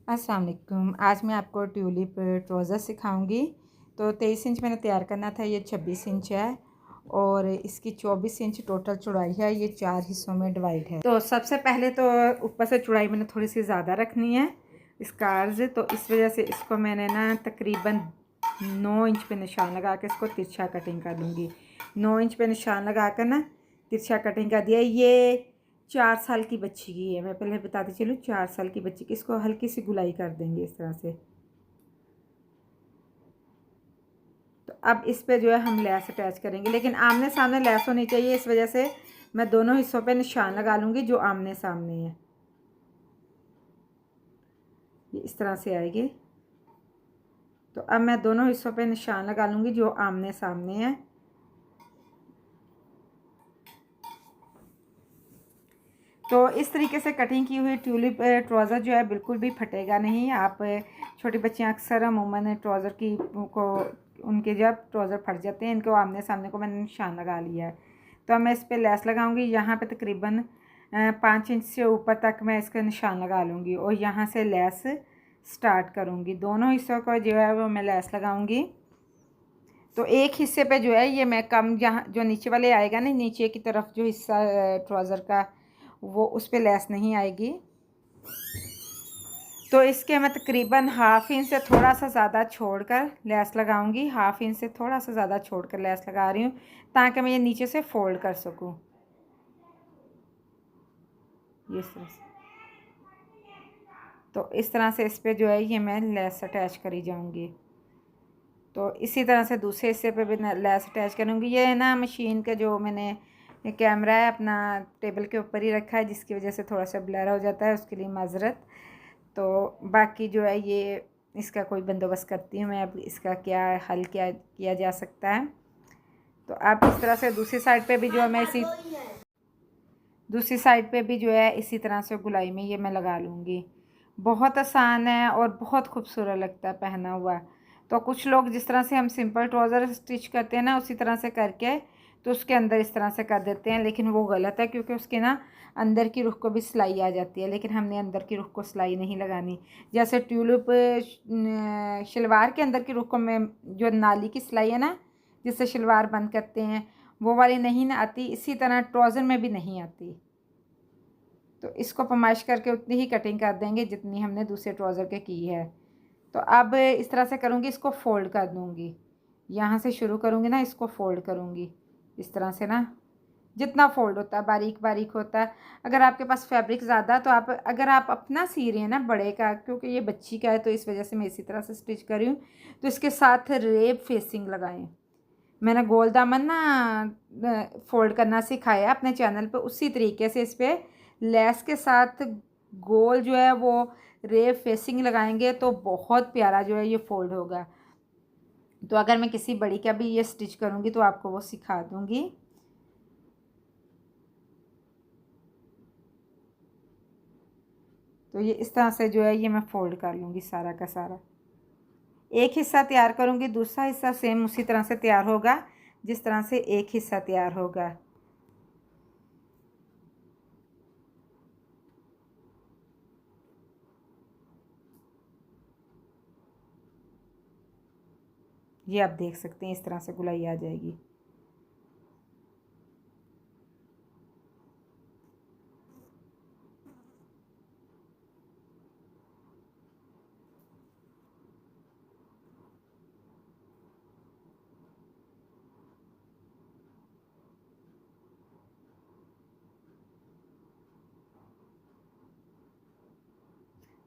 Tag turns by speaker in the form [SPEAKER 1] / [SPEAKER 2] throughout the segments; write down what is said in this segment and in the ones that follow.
[SPEAKER 1] अस्सलाम वालेकुम। आज मैं आपको ट्यूलिप ट्राउज़र सिखाऊंगी। तो 23 इंच मैंने तैयार करना था, ये 26 इंच है और इसकी 24 इंच टोटल चौड़ाई है। ये 4 हिस्सों में डिवाइड है। तो सबसे पहले तो ऊपर से चौड़ाई मैंने थोड़ी सी ज़्यादा रखनी है इसका अर्ज़, तो इस वजह से इसको मैंने ना तकरीबन 9 इंच पे निशान लगा के इसको तिरछा कटिंग कर लूँगी। 9 इंच पे निशान लगा कर ना तिरछा कटिंग कर दिया। ये 4 साल की बच्ची की है, मैं पहले बताती चलूँ। 4 साल की बच्ची की इसको हल्की सी गुलाई कर देंगे इस तरह से। तो अब इस पे जो है हम लेस अटैच करेंगे, लेकिन आमने सामने लेस होनी चाहिए, इस वजह से मैं दोनों हिस्सों पे निशान लगा लूँगी जो आमने सामने है। ये इस तरह से आएगी। तो अब मैं दोनों हिस्सों पे निशान लगा लूँगी जो आमने सामने है। तो इस तरीके से कटिंग की हुई ट्यूलिप ट्राउज़र जो है बिल्कुल भी फटेगा नहीं। आप छोटी बच्चियाँ अक्सर अमूमन ट्राउज़र की को उनके जब ट्राउज़र फट जाते हैं, इनको आमने सामने को मैंने निशान लगा लिया है। तो अब मैं इस पर लेस लगाऊंगी। यहाँ पे तकरीबन 5 इंच से ऊपर तक मैं इसका निशान लगा लूँगी और यहाँ से लेस स्टार्ट करूँगी। दोनों हिस्सों को जो है वो मैं लेस लगाऊँगी। तो एक हिस्से पे जो है ये मैं कम, जहाँ जो नीचे वाले आएगा ना, नीचे की तरफ जो हिस्सा ट्राउज़र का, वो उस पर लेस नहीं आएगी। तो इसके मैं तकरीबन हाफ इंच से थोड़ा सा ज़्यादा छोड़कर लेस लगाऊंगी। हाफ इंच से थोड़ा सा ज़्यादा छोड़कर लेस लगा रही हूँ ताकि मैं ये नीचे से फोल्ड कर सकूँ। ये इस तरह से, तो इस तरह से इस पे जो है ये मैं लेस अटैच करी जाऊंगी। तो इसी तरह से दूसरे हिस्से पे भी लेस अटैच करूँगी। ये है ना, मशीन का जो मैंने कैमरा है अपना टेबल के ऊपर ही रखा है, जिसकी वजह से थोड़ा सा ब्लर हो जाता है, उसके लिए माजरत। तो बाकी जो है ये इसका कोई बंदोबस्त करती हूँ मैं, अब इसका क्या हल क्या किया जा सकता है। तो आप इस तरह से दूसरी साइड पे भी जो है मैं दूसरी साइड पे भी जो है इसी तरह से गुलाई में ये मैं लगा लूँगी। बहुत आसान है और बहुत खूबसूरत लगता है पहना हुआ। तो कुछ लोग जिस तरह से हम सिंपल ट्राउज़र स्टिच करते हैं ना, उसी तरह से करके तो उसके अंदर इस तरह से कर देते हैं, लेकिन वो गलत है, क्योंकि उसके ना अंदर की रुख को भी सिलाई आ जाती है, लेकिन हमने अंदर की रुख को सिलाई नहीं लगानी। जैसे ट्यूलिप शलवार के अंदर की रुख को में जो नाली की सिलाई है ना, जिससे शलवार बंद करते हैं, वो वाली नहीं ना आती, इसी तरह ट्राउज़र में भी नहीं आती। तो इसको पमाइश करके उतनी ही कटिंग कर देंगे जितनी हमने दूसरे ट्राउज़र के की है। तो अब इस तरह से करूँगी, इसको फ़ोल्ड कर दूँगी। यहाँ से शुरू करूँगी ना, इसको फ़ोल्ड करूँगी इस तरह से ना, जितना फ़ोल्ड होता है बारीक बारीक होता है। अगर आपके पास फैब्रिक ज़्यादा, तो आप अगर आप अपना सी रहे हैं ना बड़े का, क्योंकि ये बच्ची का है तो इस वजह से मैं इसी तरह से स्टिच कर रही हूँ, तो इसके साथ रेब फेसिंग लगाएं। मैंने गोल दामन ना फ़ोल्ड करना सिखाया अपने चैनल पे, उसी तरीके से इस पर लेस के साथ गोल जो है वो रेब फेसिंग लगाएंगे तो बहुत प्यारा जो है ये फ़ोल्ड होगा। तो अगर मैं किसी बड़ी का भी ये स्टिच करूँगी तो आपको वो सिखा दूँगी। तो ये इस तरह से जो है ये मैं फ़ोल्ड कर लूँगी सारा का सारा। एक हिस्सा तैयार करूँगी, दूसरा हिस्सा सेम उसी तरह से तैयार होगा जिस तरह से एक हिस्सा तैयार होगा। ये आप देख सकते हैं इस तरह से गुलाई आ जाएगी।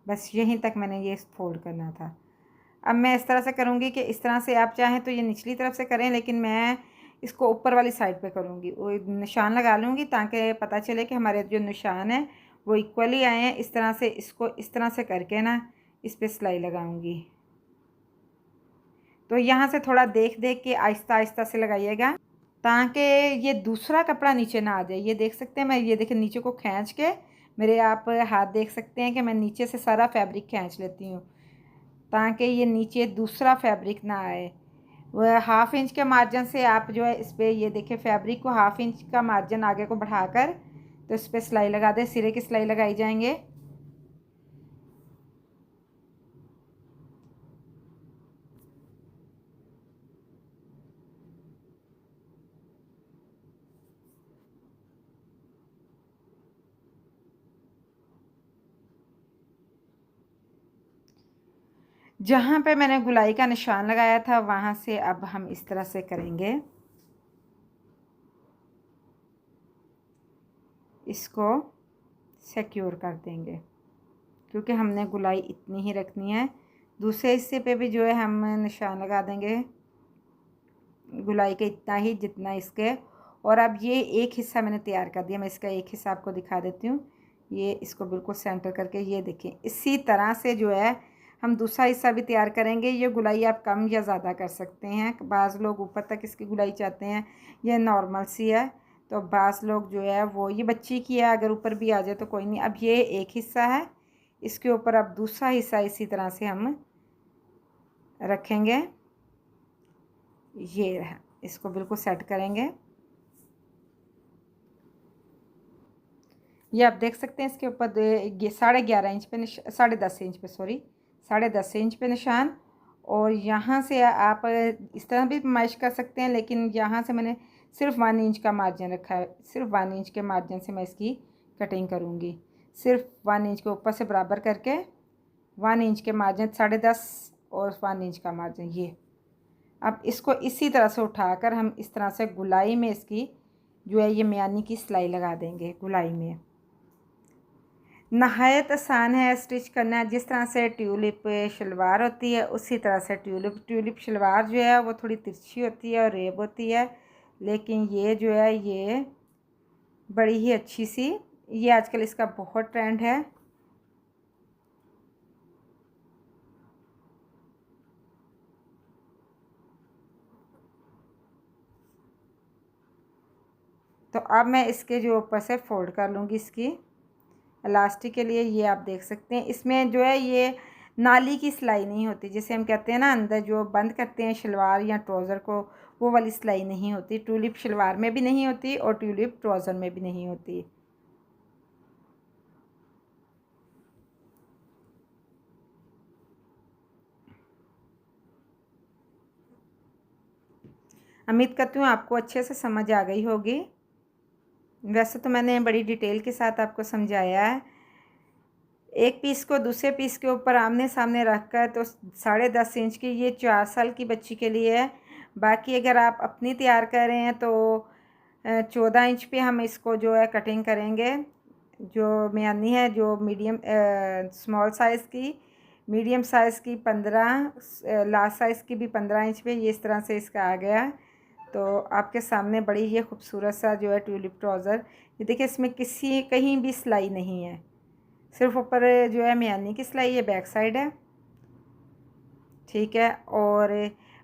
[SPEAKER 1] बस यहीं तक मैंने ये फोल्ड करना था। अब मैं इस तरह से करूँगी कि इस तरह से आप चाहें तो ये निचली तरफ से करें, लेकिन मैं इसको ऊपर वाली साइड पे करूँगी। वो निशान लगा लूँगी ताकि पता चले कि हमारे जो निशान है वो इक्वली आए हैं। इस तरह से इसको इस तरह से करके ना इस पर सिलाई लगाऊँगी। तो यहाँ से थोड़ा देख देख के आहिस्ता आहिस्ता से लगाइएगा ताकि ये दूसरा कपड़ा नीचे ना आ जाए। ये देख सकते हैं, मैं ये देखें नीचे को खींच के, मेरे आप हाथ देख सकते हैं कि मैं नीचे से सारा फैब्रिक खींच लेती हूँ ताकि ये नीचे दूसरा फैब्रिक ना आए। वह हाफ इंच के मार्जिन से आप जो है इस पर ये देखें, फैब्रिक को हाफ इंच का मार्जिन आगे को बढ़ाकर तो इस पर सिलाई लगा दें। सिरे की सिलाई लगाई जाएंगे। जहाँ पे मैंने गुलाई का निशान लगाया था वहाँ से अब हम इस तरह से करेंगे, इसको सिक्योर कर देंगे, क्योंकि हमने गुलाई इतनी ही रखनी है। दूसरे हिस्से पे भी जो है हम निशान लगा देंगे गुलाई के इतना ही जितना इसके। और अब ये एक हिस्सा मैंने तैयार कर दिया, मैं इसका एक हिस्सा आपको दिखा देती हूँ। ये इसको बिल्कुल सेंटर करके ये देखें, इसी तरह से जो है हम दूसरा हिस्सा भी तैयार करेंगे। ये गुलाई आप कम या ज़्यादा कर सकते हैं, बाज़ लोग ऊपर तक इसकी गुलाई चाहते हैं, ये नॉर्मल सी है। तो बाज़ लोग जो है वो ये बच्ची की है, अगर ऊपर भी आ जाए तो कोई नहीं। अब ये एक हिस्सा है, इसके ऊपर अब दूसरा हिस्सा इसी तरह से हम रखेंगे। ये रहा, इसको बिल्कुल सेट करेंगे। ये आप देख सकते हैं इसके ऊपर 11.5 इंच पे 10.5 इंच पे, सॉरी 10.5 इंच पे निशान। और यहाँ से आप इस तरह भी माइश कर सकते हैं, लेकिन यहाँ से मैंने सिर्फ 1 इंच का मार्जिन रखा है। सिर्फ 1 इंच के मार्जिन से मैं इसकी कटिंग करूँगी, सिर्फ 1 इंच के ऊपर से बराबर करके 1 इंच के मार्जिन, 10.5 और 1 इंच का मार्जिन। ये अब इसको इसी तरह से उठाकर हम इस तरह से गुलाई में इसकी जो है ये मियानी की सिलाई लगा देंगे गुलाई में। नहायत आसान है स्टिच करना। जिस तरह से ट्यूलिप शलवार होती है उसी तरह से ट्यूलिप शलवार जो है वो थोड़ी तिरछी होती है और रेब होती है, लेकिन ये जो है ये बड़ी ही अच्छी सी, ये आजकल इसका बहुत ट्रेंड है। तो अब मैं इसके जो ऊपर से फोल्ड कर लूँगी इसकी इलास्टिक के लिए। ये आप देख सकते हैं इसमें जो है ये नाली की सिलाई नहीं होती, जिसे हम कहते हैं ना अंदर जो बंद करते हैं शलवार या ट्राउज़र को, वो वाली सिलाई नहीं होती। ट्यूलिप शलवार में भी नहीं होती और ट्यूलिप ट्राउज़र में भी नहीं होती। उम्मीद करती हूँ आपको अच्छे से समझ आ गई होगी। वैसे तो मैंने बड़ी डिटेल के साथ आपको समझाया है। एक पीस को दूसरे पीस के ऊपर आमने सामने रख कर, तो 10.5 इंच की ये 4 साल की बच्ची के लिए है। बाकी अगर आप अपनी तैयार कर रहे हैं तो 14 इंच पे हम इसको जो है कटिंग करेंगे। जो मियानी है जो मीडियम स्मॉल साइज़ की, मीडियम साइज़ की 15, लार्ज साइज़ की भी 15 इंच पे, ये इस तरह से इसका आ गया। तो आपके सामने बड़ी ये खूबसूरत सा जो है ट्यूलिप ट्राउज़र। ये देखिए इसमें कहीं भी सिलाई नहीं है, सिर्फ ऊपर जो है मियानी की सिलाई, ये बैक साइड है, ठीक है। और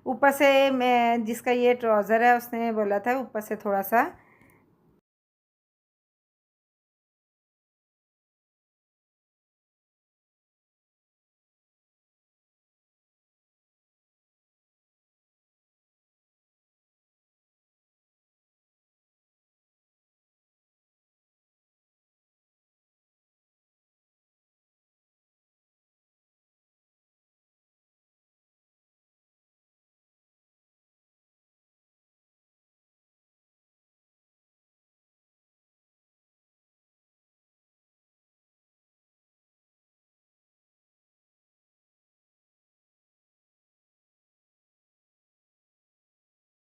[SPEAKER 1] ऊपर से मैं जिसका ये ट्राउज़र है उसने बोला था ऊपर से थोड़ा सा